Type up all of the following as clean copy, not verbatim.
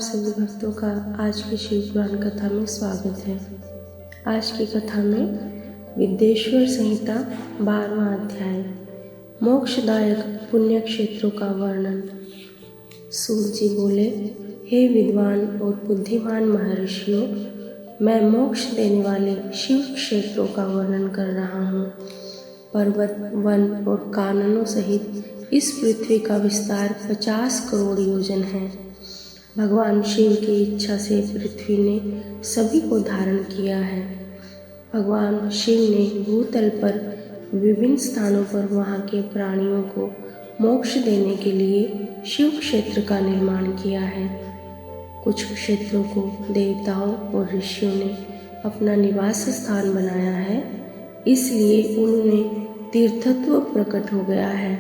सभी भक्तों का आज की शिव पुराण कथा में स्वागत है। आज की कथा में विद्येश्वर संहिता 12वां अध्याय मोक्षदायक पुण्य क्षेत्रों का वर्णन। सूत जी बोले, हे विद्वान और बुद्धिमान महर्षियों, मैं मोक्ष देने वाले शिव क्षेत्रों का वर्णन कर रहा हूँ। पर्वत, वन और काननों सहित इस पृथ्वी का विस्तार 50 करोड़ योजन है। भगवान शिव की इच्छा से पृथ्वी ने सभी को धारण किया है। भगवान शिव ने भूतल पर विभिन्न स्थानों पर वहाँ के प्राणियों को मोक्ष देने के लिए शिव क्षेत्र का निर्माण किया है। कुछ क्षेत्रों को देवताओं और ऋषियों ने अपना निवास स्थान बनाया है, इसलिए उनमें तीर्थत्व प्रकट हो गया है।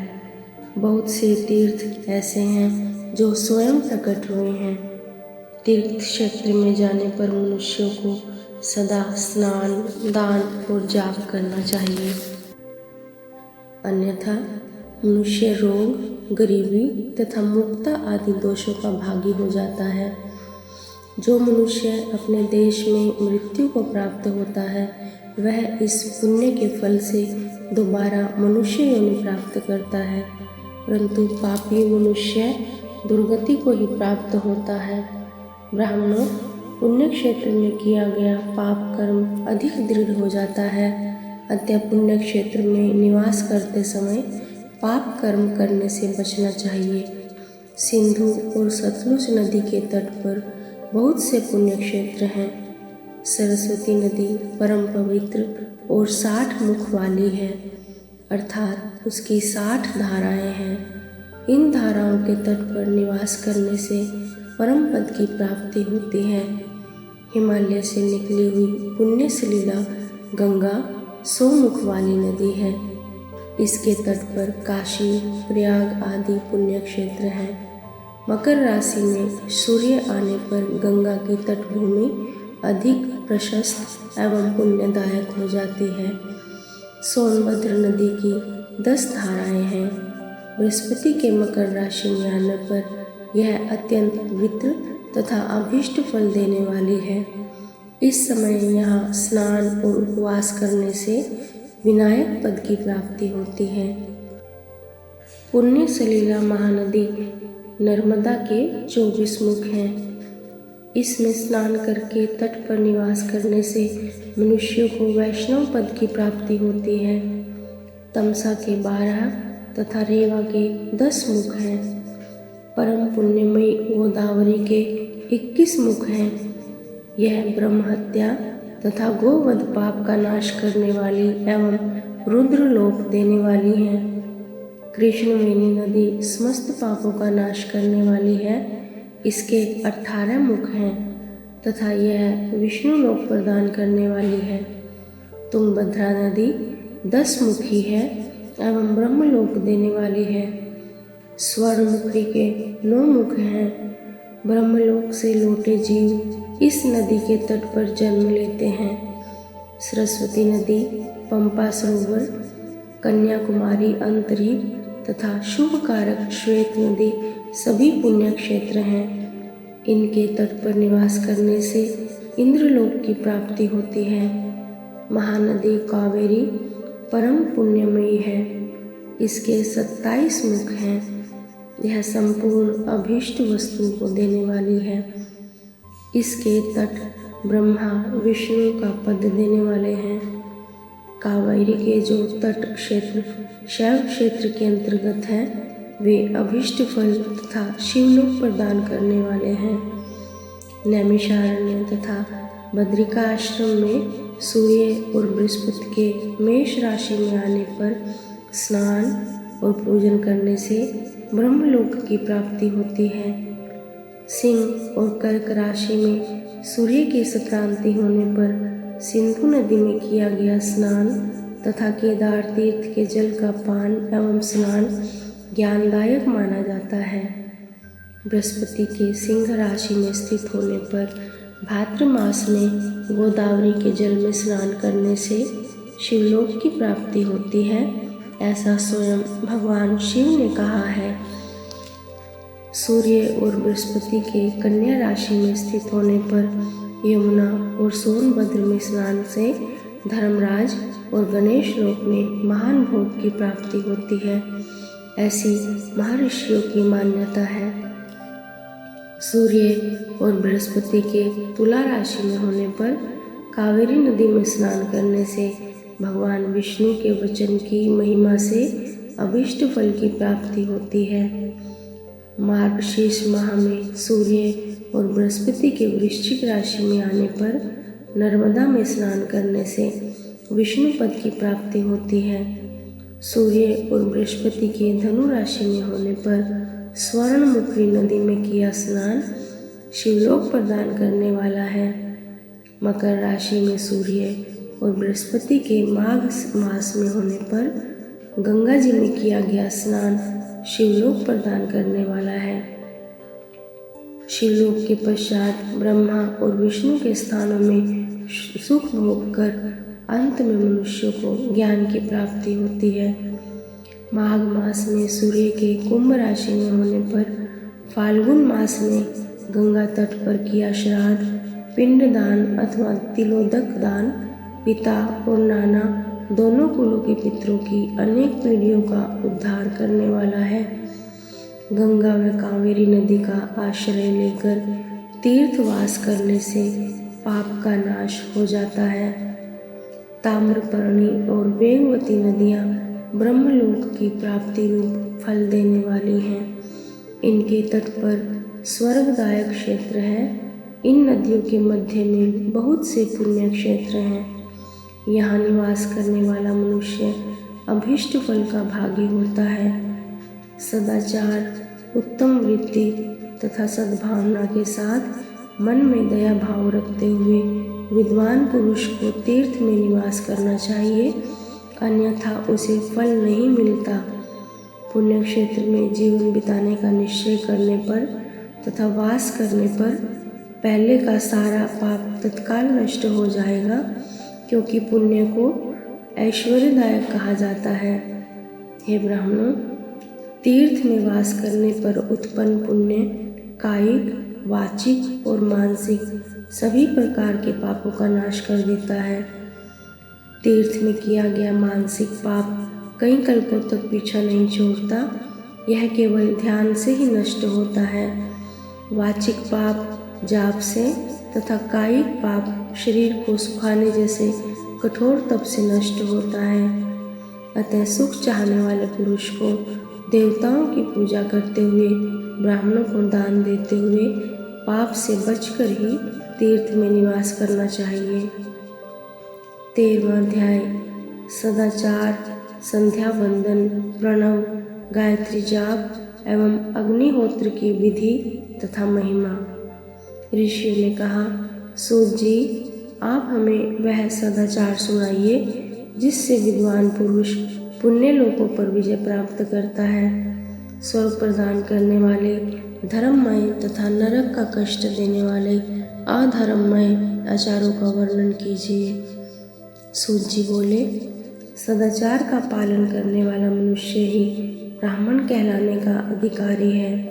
बहुत से तीर्थ ऐसे हैं जो स्वयं प्रकट हुए हैं। तीर्थ क्षेत्र में जाने पर मनुष्यों को सदा स्नान, दान और जाप करना चाहिए, अन्यथा मनुष्य रोग, गरीबी तथा मुक्ता आदि दोषों का भागी हो जाता है। जो मनुष्य अपने देश में मृत्यु को प्राप्त होता है, वह इस पुण्य के फल से दोबारा मनुष्य योनि प्राप्त करता है, परंतु पापी मनुष्य दुर्गति को ही प्राप्त होता है। ब्राह्मणों, पुण्य क्षेत्र में किया गया पाप कर्म अधिक दृढ़ हो जाता है, अतः पुण्य क्षेत्र में निवास करते समय पाप कर्म करने से बचना चाहिए। सिंधु और सतलुज नदी के तट पर बहुत से पुण्य क्षेत्र हैं। सरस्वती नदी परम पवित्र और 60 मुख वाली है, अर्थात उसकी 60 धाराएं हैं। इन धाराओं के तट पर निवास करने से परम पद की प्राप्ति होती है। हिमालय से निकली हुई पुण्य सलीला गंगा 100 मुख वाली नदी है। इसके तट पर काशी, प्रयाग आदि पुण्य क्षेत्र हैं। मकर राशि में सूर्य आने पर गंगा की तटभूमि अधिक प्रशस्त एवं पुण्यदायक हो जाती है। सोनभद्र नदी की 10 धाराएं हैं। बृहस्पति के मकर राशि में आने पर यह अत्यंत पवित्र तथा अभीष्ट फल देने वाली है। इस समय यहाँ स्नान और उपवास करने से विनायक पद की प्राप्ति होती है। पुण्य सलीला महानदी नर्मदा के 24 मुख हैं। इसमें स्नान करके तट पर निवास करने से मनुष्यों को वैष्णव पद की प्राप्ति होती है। तमसा के 12 तथा रेवा के 10 मुख हैं। परम पुण्यमयी गोदावरी के 21 मुख हैं। यह ब्रह्म हत्या तथा गोवध पाप का नाश करने वाली एवं रुद्र लोक देने वाली है। कृष्णवेणी नदी समस्त पापों का नाश करने वाली है। इसके 18 मुख हैं तथा यह विष्णु लोक प्रदान करने वाली है। तुंगभद्रा नदी 10 मुखी है एवं ब्रह्मलोक देने वाली है। स्वर्णमुखी के 9 मुख हैं। ब्रह्मलोक से लौटे जीव इस नदी के तट पर जन्म लेते हैं। सरस्वती नदी, पंपा सरोवर, कन्याकुमारी अंतरिक्ष तथा शुभ कारक श्वेत नदी सभी पुण्य क्षेत्र हैं। इनके तट पर निवास करने से इंद्रलोक की प्राप्ति होती है। महानदी कावेरी परम पुण्यमयी है। इसके 27 मुख हैं। यह संपूर्ण अभीष्ट वस्तु को देने वाली है। इसके तट ब्रह्मा विष्णु का पद देने वाले हैं। कावेरी के जो तट क्षेत्र शैव क्षेत्र के अंतर्गत हैं, वे अभीष्ट फल तथा शिवलोक प्रदान करने वाले हैं। नैमिषारण्य तथा बद्रिका आश्रम में सूर्य और बृहस्पति के मेष राशि में आने पर स्नान और पूजन करने से ब्रह्मलोक की प्राप्ति होती है। सिंह और कर्क राशि में सूर्य की संक्रांति होने पर सिंधु नदी में किया गया स्नान तथा केदार तीर्थ के जल का पान एवं स्नान ज्ञानदायक माना जाता है। बृहस्पति के सिंह राशि में स्थित होने पर भाद्र मास में गोदावरी के जल में स्नान करने से शिवलोक की प्राप्ति होती है, ऐसा स्वयं भगवान शिव ने कहा है। सूर्य और बृहस्पति के कन्या राशि में स्थित होने पर यमुना और सोनभद्र में स्नान से धर्मराज और गणेश लोक में महान भोग की प्राप्ति होती है, ऐसी महर्षियों की मान्यता है। सूर्य और बृहस्पति के तुला राशि में होने पर कावेरी नदी में स्नान करने से भगवान विष्णु के वचन की महिमा से अभीष्ट फल की प्राप्ति होती है। मार्गशीर्ष माह में सूर्य और बृहस्पति के वृश्चिक राशि में आने पर नर्मदा में स्नान करने से विष्णु पद की प्राप्ति होती है। सूर्य और बृहस्पति के धनु राशि में होने पर स्वर्णमुखी नदी में किया स्नान शिवलोक प्रदान करने वाला है। मकर राशि में सूर्य और बृहस्पति के माघ मास में होने पर गंगा जी में किया गया स्नान शिवलोक प्रदान करने वाला है। शिवलोक के पश्चात ब्रह्मा और विष्णु के स्थानों में सुख भोग कर अंत में मनुष्यों को ज्ञान की प्राप्ति होती है। माघ मास में सूर्य के कुंभ राशि में होने पर फाल्गुन मास में गंगा तट पर किया श्राद्ध पिंडदान अथवा तिलोदक दान पिता और नाना दोनों कुलों के पितरों की अनेक पीढ़ियों का उद्धार करने वाला है। गंगा व कावेरी नदी का आश्रय लेकर तीर्थवास करने से पाप का नाश हो जाता है। ताम्रपर्णी और वेगवती नदियाँ ब्रह्मलोक की प्राप्ति रूप फल देने वाली हैं। इनके तट पर स्वर्गदायक क्षेत्र है। इन नदियों के मध्य में बहुत से पुण्य क्षेत्र हैं। यहाँ निवास करने वाला मनुष्य अभीष्ट फल का भागी होता है। सदाचार, उत्तम वृत्ति तथा सद्भावना के साथ मन में दया भाव रखते हुए विद्वान पुरुष को तीर्थ में निवास करना चाहिए, अन्यथा उसे फल नहीं मिलता। पुण्य क्षेत्र में जीवन बिताने का निश्चय करने पर तथा वास करने पर पहले का सारा पाप तत्काल नष्ट हो जाएगा, क्योंकि पुण्य को ऐश्वर्यदायक कहा जाता है। हे ब्राह्मणों, तीर्थ में वास करने पर उत्पन्न पुण्य कायिक, वाचिक और मानसिक सभी प्रकार के पापों का नाश कर देता है। तीर्थ में किया गया मानसिक पाप कई कल्पों तक पीछा नहीं छोड़ता, यह केवल ध्यान से ही नष्ट होता है। वाचिक पाप जाप से तथा कायिक पाप शरीर को सुखाने जैसे कठोर तप से नष्ट होता है। अतः सुख चाहने वाले पुरुष को देवताओं की पूजा करते हुए, ब्राह्मणों को दान देते हुए पाप से बचकर ही तीर्थ में निवास करना चाहिए। 13वां अध्याय सदाचार, संध्या वंदन, प्रणव, गायत्री जाप एवं अग्निहोत्र की विधि तथा महिमा। ऋषियों ने कहा, सूत जी, आप हमें वह सदाचार सुनाइए जिससे विद्वान पुरुष पुण्य लोकों पर विजय प्राप्त करता है। स्वर्ग प्रदान करने वाले धर्ममय तथा नरक का कष्ट देने वाले अधर्ममय आचारों का वर्णन कीजिए। सूत जी बोले, सदाचार का पालन करने वाला मनुष्य ही ब्राह्मण कहलाने का अधिकारी है।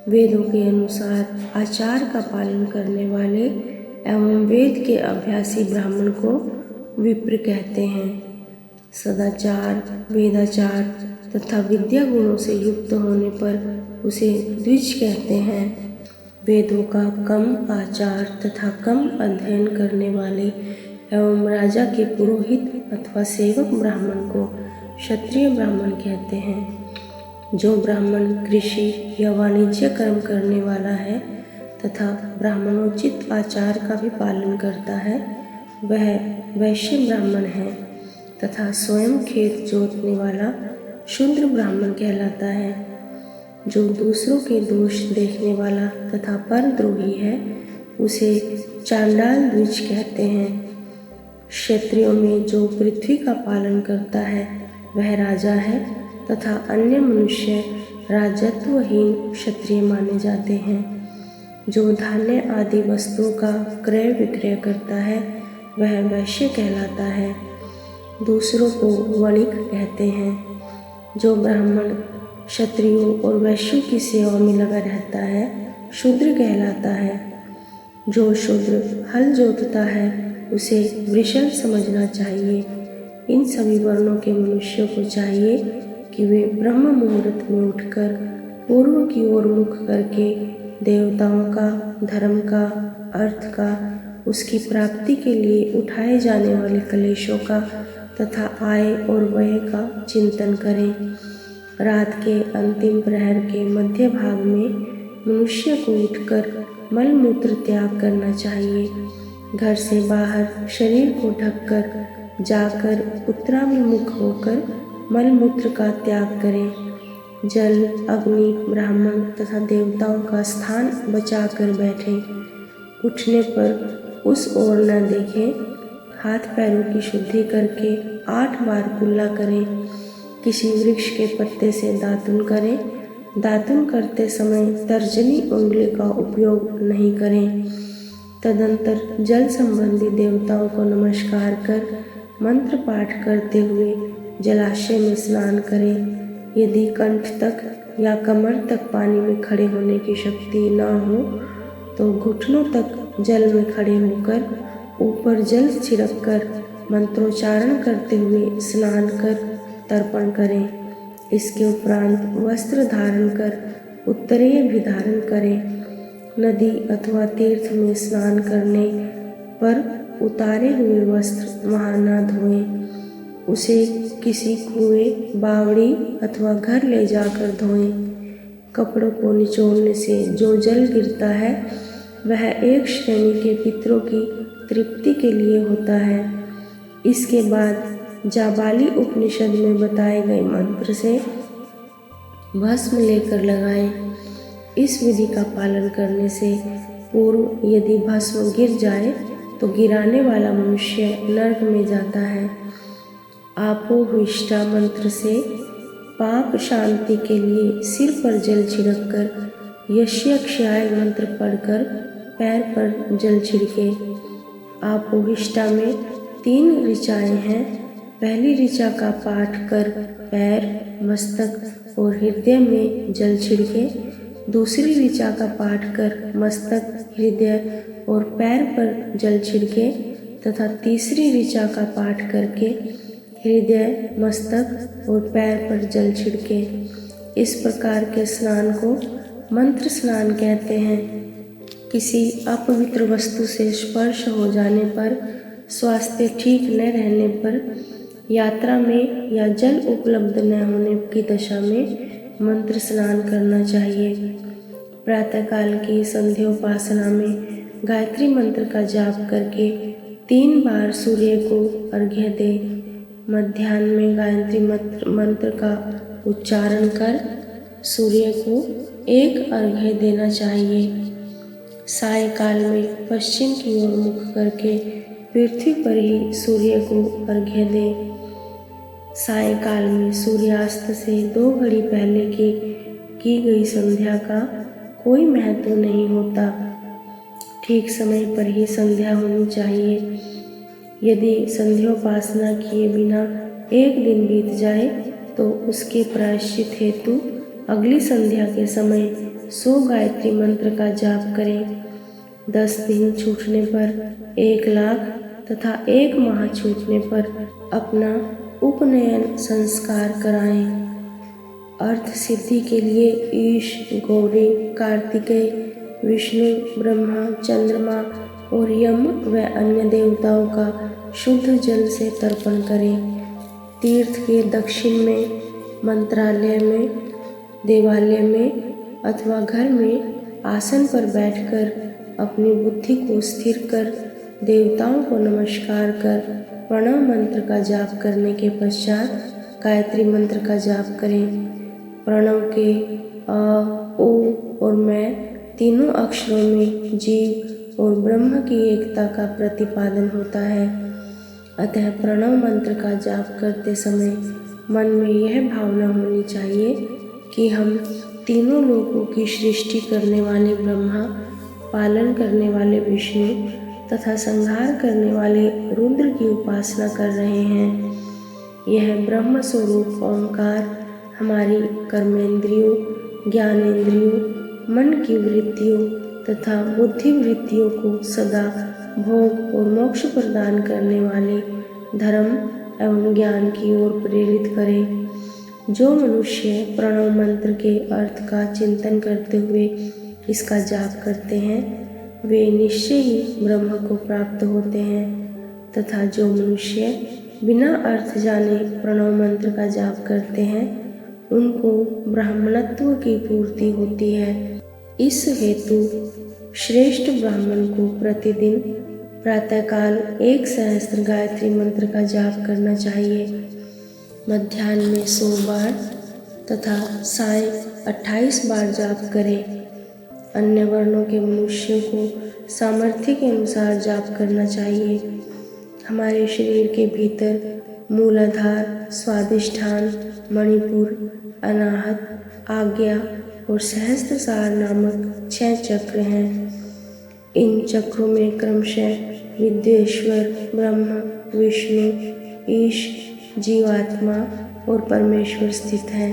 वेदों के अनुसार आचार का पालन करने वाले एवं वेद के अभ्यासी ब्राह्मण को विप्र कहते हैं। सदाचार, वेदाचार तथा विद्या गुणों से युक्त होने पर उसे द्विज कहते हैं। वेदों का कम आचार तथा कम अध्ययन करने वाले एवं राजा के पुरोहित अथवा सेवक ब्राह्मण को क्षत्रिय ब्राह्मण कहते हैं। जो ब्राह्मण कृषि या वाणिज्य कर्म करने वाला है तथा ब्राह्मणोचित आचार का भी पालन करता है, वह वैश्य ब्राह्मण है तथा स्वयं खेत जोतने वाला शूद्र ब्राह्मण कहलाता है। जो दूसरों के दोष देखने वाला तथा परद्रोही है, उसे चांडाल द्विज कहते हैं। क्षत्रियों में जो पृथ्वी का पालन करता है वह राजा है तथा अन्य मनुष्य राजत्वहीन क्षत्रिय माने जाते हैं। जो धान्य आदि वस्तुओं का क्रय विक्रय करता है वह वैश्य कहलाता है। दूसरों को वणिक कहते हैं। जो ब्राह्मण क्षत्रियों और वैश्यों की सेवा में लगा रहता है शूद्र कहलाता है। जो शूद्र हल जोतता है उसे वृषण समझना चाहिए। इन सभी वर्णों के मनुष्यों को चाहिए कि वे ब्रह्म मुहूर्त में उठकर पूर्व की ओर मुख करके देवताओं का, धर्म का, अर्थ का, उसकी प्राप्ति के लिए उठाए जाने वाले कलेशों का तथा आय और व्यय का चिंतन करें। रात के अंतिम प्रहर के मध्य भाग में मनुष्य को उठकर मल मूत्र त्याग करना चाहिए। घर से बाहर शरीर को ढककर जाकर उत्तराभिमुख होकर मल मूत्र का त्याग करें। जल, अग्नि, ब्राह्मण तथा देवताओं का स्थान बचाकर बैठें। उठने पर उस ओर न देखें। हाथ पैरों की शुद्धि करके 8 बार कुल्ला करें। किसी वृक्ष के पत्ते से दातुन करें। दातुन करते समय तर्जनी उंगली का उपयोग नहीं करें। तदंतर जल संबंधी देवताओं को नमस्कार कर मंत्र पाठ करते हुए जलाशय में स्नान करें। यदि कंठ तक या कमर तक पानी में खड़े होने की शक्ति न हो तो घुटनों तक जल में खड़े होकर ऊपर जल छिड़ककर मंत्रोच्चारण करते हुए स्नान कर तर्पण करें। इसके उपरांत वस्त्र धारण कर उत्तरीय भी धारण करें। नदी अथवा तीर्थ में स्नान करने पर उतारे हुए वस्त्र वहाँ न धोएं। उसे किसी कुएं, बावड़ी अथवा घर ले जाकर धोएं। कपड़ों को निचोड़ने से जो जल गिरता है वह एक श्रेणी के पितरों की तृप्ति के लिए होता है। इसके बाद जाबाली उपनिषद में बताए गए मंत्र से भस्म लेकर लगाएं। इस विधि का पालन करने से पूर्व यदि भस्म गिर जाए तो गिराने वाला मनुष्य नरक में जाता है। आपोहिष्टा मंत्र से पाप शांति के लिए सिर पर जल छिड़ककर यक्ष्याय मंत्र पढ़कर पैर पर जल छिड़के। आपोहिष्टा में 3 ऋचाएँ हैं। पहली ऋचा का पाठ कर पैर, मस्तक और हृदय में जल छिड़के। दूसरी ऋचा का पाठ कर मस्तक, हृदय और पैर पर जल छिड़के तथा तीसरी ऋचा का पाठ करके हृदय, मस्तक और पैर पर जल छिड़के। इस प्रकार के स्नान को मंत्र स्नान कहते हैं। किसी अपवित्र वस्तु से स्पर्श हो जाने पर, स्वास्थ्य ठीक न रहने पर, यात्रा में या जल उपलब्ध न होने की दशा में मंत्र स्नान करना चाहिए। प्रातःकाल की संध्योपासना में गायत्री मंत्र का जाप करके 3 बार सूर्य को अर्घ्य दे। मध्याह्न में गायत्री मंत्र का उच्चारण कर सूर्य को 1 अर्घ्य देना चाहिए। सायंकाल में पश्चिम की ओर मुख करके पृथ्वी पर ही सूर्य को अर्घ्य दें। सायंकाल में सूर्यास्त से 2 घड़ी पहले की गई संध्या का कोई महत्व नहीं होता। ठीक समय पर ही संध्या होनी चाहिए। यदि संध्योपासना किए बिना 1 दिन बीत जाए तो उसके प्रायश्चित हेतु अगली संध्या के समय 100 गायत्री मंत्र का जाप करें। 10 दिन छूटने पर 1 लाख तथा 1 माह छूटने पर अपना उपनयन संस्कार कराएं। अर्थ सिद्धि के लिए ईश, गौरी, कार्तिकेय, विष्णु, ब्रह्मा, चंद्रमा और यम व अन्य देवताओं का शुद्ध जल से तर्पण करें। तीर्थ के दक्षिण में, मंत्रालय में, देवालय में अथवा घर में आसन पर बैठकर अपनी बुद्धि को स्थिर कर देवताओं को नमस्कार कर प्रणव मंत्र का जाप करने के पश्चात गायत्री मंत्र का जाप करें। प्रणव के अ, ओ और मैं तीनों अक्षरों में जीव और ब्रह्म की एकता का प्रतिपादन होता है। अतः प्रणव मंत्र का जाप करते समय मन में यह भावना होनी चाहिए कि हम तीनों लोकों की सृष्टि करने वाले ब्रह्मा, पालन करने वाले विष्णु तथा संहार करने वाले रुद्र की उपासना कर रहे हैं। यह ब्रह्म स्वरूप ओंकार हमारी कर्मेंद्रियों, ज्ञानेंद्रियों, मन की वृत्तियों तथा बुद्धि वृत्तियों को सदा भोग और मोक्ष प्रदान करने वाले धर्म एवं ज्ञान की ओर प्रेरित करे। जो मनुष्य प्रणव मंत्र के अर्थ का चिंतन करते हुए इसका जाप करते हैं वे निश्चय ही ब्रह्म को प्राप्त होते हैं, तथा जो मनुष्य बिना अर्थ जाने प्रणव मंत्र का जाप करते हैं उनको ब्राह्मणत्व की पूर्ति होती है। इस हेतु श्रेष्ठ ब्राह्मण को प्रतिदिन प्रातःकाल 1 सहस्त्र गायत्री मंत्र का जाप करना चाहिए, मध्याह्न में 100 बार तथा साय 28 बार जाप करें। अन्य वर्णों के मनुष्यों को सामर्थ्य के अनुसार जाप करना चाहिए। हमारे शरीर के भीतर मूलाधार, स्वादिष्ठान, मणिपुर, अनाहत, आज्ञा और सहस्त्रसार नामक 6 चक्र हैं। इन चक्रों में क्रमशः विद्येश्वर, ब्रह्म, विष्णु, ईश, जीवात्मा और परमेश्वर स्थित है।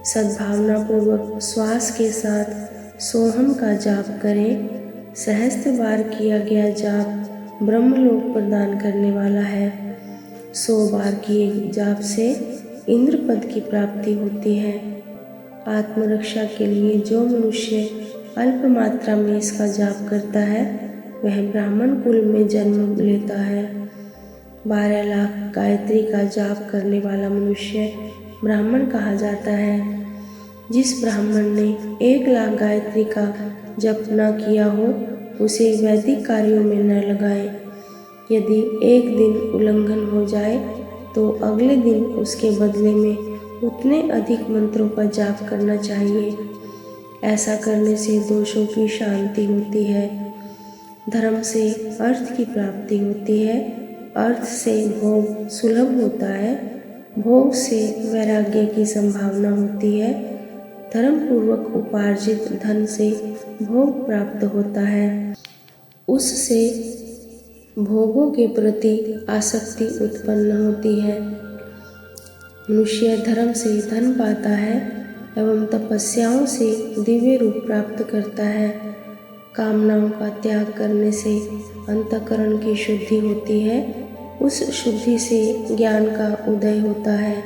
सद्भावना पूर्वक श्वास के साथ सोहम का जाप करें। सहस्त्र बार किया गया जाप ब्रह्मलोक प्रदान करने वाला है। 100 बार किए जाप से इंद्र पद की प्राप्ति होती है। आत्मरक्षा के लिए जो मनुष्य अल्प मात्रा में इसका जाप करता है वह ब्राह्मण कुल में जन्म लेता है। 12 लाख गायत्री का जाप करने वाला मनुष्य ब्राह्मण कहा जाता है। जिस ब्राह्मण ने 1 लाख गायत्री का जप न किया हो उसे वैदिक कार्यों में न लगाएं। यदि एक दिन उल्लंघन हो जाए तो अगले दिन उसके बदले में उतने अधिक मंत्रों का जाप करना चाहिए। ऐसा करने से दोषों की शांति होती है, धर्म से अर्थ की प्राप्ति होती है, अर्थ से भोग सुलभ होता है, भोग से वैराग्य की संभावना होती है, धर्म पूर्वक उपार्जित धन से भोग प्राप्त होता है, उससे भोगों के प्रति आसक्ति उत्पन्न होती है। मनुष्य धर्म से धन पाता है एवं तपस्याओं से दिव्य रूप प्राप्त करता है। कामनाओं का त्याग करने से अंतःकरण की शुद्धि होती है, उस शुद्धि से ज्ञान का उदय होता है।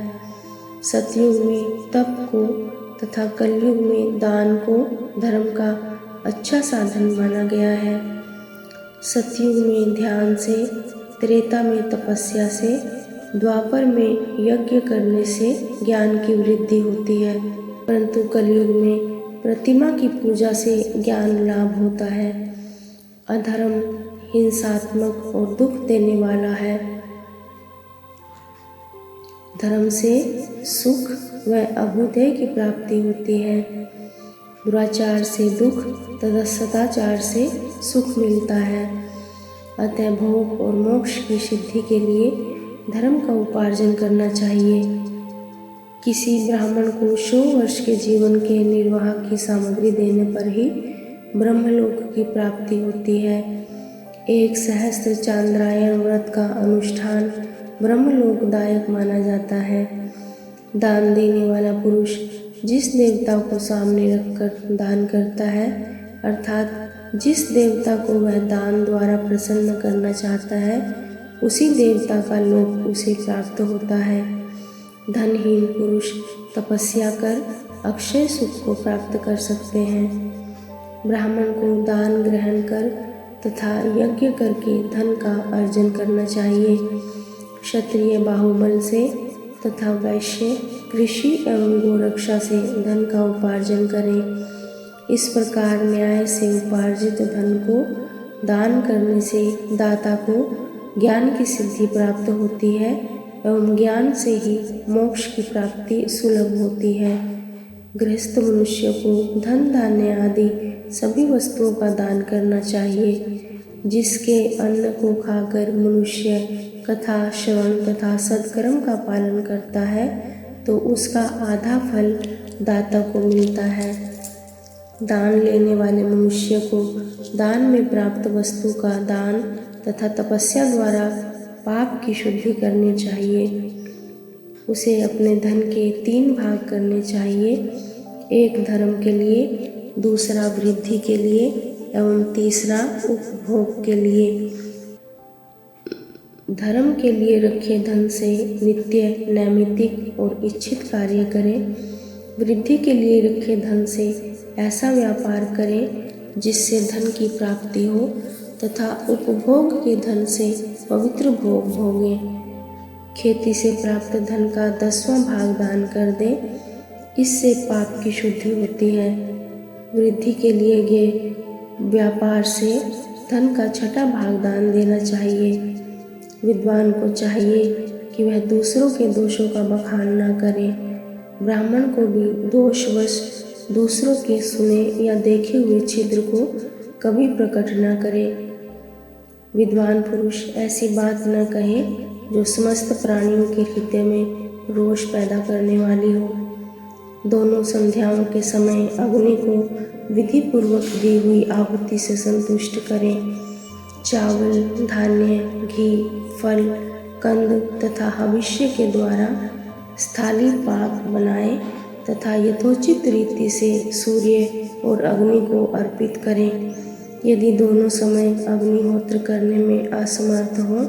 सतयुग में तप को तथा कलयुग में दान को धर्म का अच्छा साधन माना गया है। सतयुग में ध्यान से, त्रेता में तपस्या से, द्वापर में यज्ञ करने से ज्ञान की वृद्धि होती है, परंतु कलयुग में प्रतिमा की पूजा से ज्ञान लाभ होता है। अधर्म हिंसात्मक और दुख देने वाला है। धर्म से सुख व अभ्युदय की प्राप्ति होती है। दुराचार से दुख तथा सदाचार से सुख मिलता है। अतः भोग और मोक्ष की सिद्धि के लिए धर्म का उपार्जन करना चाहिए। किसी ब्राह्मण को 100 वर्ष के जीवन के निर्वाह की सामग्री देने पर ही ब्रह्मलोक की प्राप्ति होती है। 1 सहस्त्र चांद्रायण व्रत का अनुष्ठान ब्रह्मलोकदायक माना जाता है। दान देने वाला पुरुष जिस देवता को सामने रखकर दान करता है, अर्थात जिस देवता को वह दान द्वारा प्रसन्न करना चाहता है, उसी देवता का लोक उसे प्राप्त होता है। धनहीन पुरुष तपस्या कर अक्षय सुख को प्राप्त कर सकते हैं। ब्राह्मण को दान ग्रहण कर तथा यज्ञ करके धन का अर्जन करना चाहिए। क्षत्रिय बाहुबल से तथा वैश्य कृषि एवं गोरक्षा से धन का उपार्जन करें। इस प्रकार न्याय से उपार्जित धन को दान करने से दाता को ज्ञान की सिद्धि प्राप्त होती है एवं ज्ञान से ही मोक्ष की प्राप्ति सुलभ होती है। गृहस्थ मनुष्य को धन धान्य आदि सभी वस्तुओं का दान करना चाहिए। जिसके अन्न को खाकर मनुष्य कथा श्रवण तथा सत्कर्म का पालन करता है तो उसका आधा फल दाता को मिलता है। दान लेने वाले मनुष्य को दान में प्राप्त वस्तु का दान तथा तपस्या द्वारा पाप की शुद्धि करनी चाहिए। उसे अपने धन के 3 भाग करने चाहिए, एक धर्म के लिए, दूसरा वृद्धि के लिए एवं तीसरा उपभोग के लिए। धर्म के लिए रखे धन से नित्य, नैमित्तिक और इच्छित कार्य करें। वृद्धि के लिए रखे धन से ऐसा व्यापार करें जिससे धन की प्राप्ति हो तथा उपभोग के धन से पवित्र भोग भोगें। खेती से प्राप्त धन का 10वां भाग दान कर दें, इससे पाप की शुद्धि होती है। वृद्धि के लिए ये व्यापार से धन का 6ठा भाग दान देना चाहिए। विद्वान को चाहिए कि वह दूसरों के दोषों का बखान न करे। ब्राह्मण को भी दोषवश दूसरों के सुने या देखे हुए छिद्र को कभी प्रकट न करे। विद्वान पुरुष ऐसी बात न कहे जो समस्त प्राणियों के हृदय में रोष पैदा करने वाली हो। दोनों संध्याओं के समय अग्नि को विधि पूर्वक दी हुई आहुति से संतुष्ट करें। चावल, धान्य, घी, फल, कंद तथा हविष्य के द्वारा स्थाली पाक बनाएं तथा यथोचित रीति से सूर्य और अग्नि को अर्पित करें। यदि दोनों समय अग्निहोत्र करने में असमर्थ हो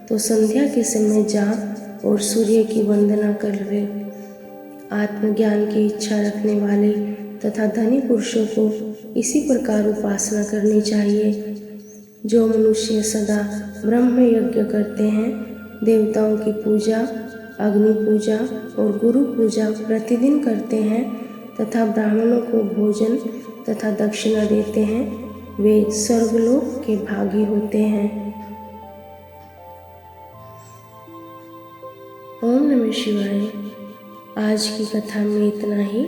तो संध्या के समय जाप और सूर्य की वंदना कर ले। आत्मज्ञान की इच्छा रखने वाले तथा धनी पुरुषों को इसी प्रकार उपासना करनी चाहिए। जो मनुष्य सदा ब्रह्म यज्ञ करते हैं, देवताओं की पूजा, अग्नि पूजा और गुरु पूजा प्रतिदिन करते हैं तथा ब्राह्मणों को भोजन तथा दक्षिणा देते हैं, वे स्वर्गलोक के भागी होते हैं। ओम नमः शिवाय। आज की कथा में इतना ही।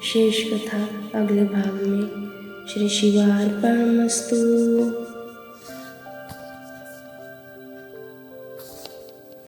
शेष कथा अगले भाग में। श्री शिवार्पणमस्तु।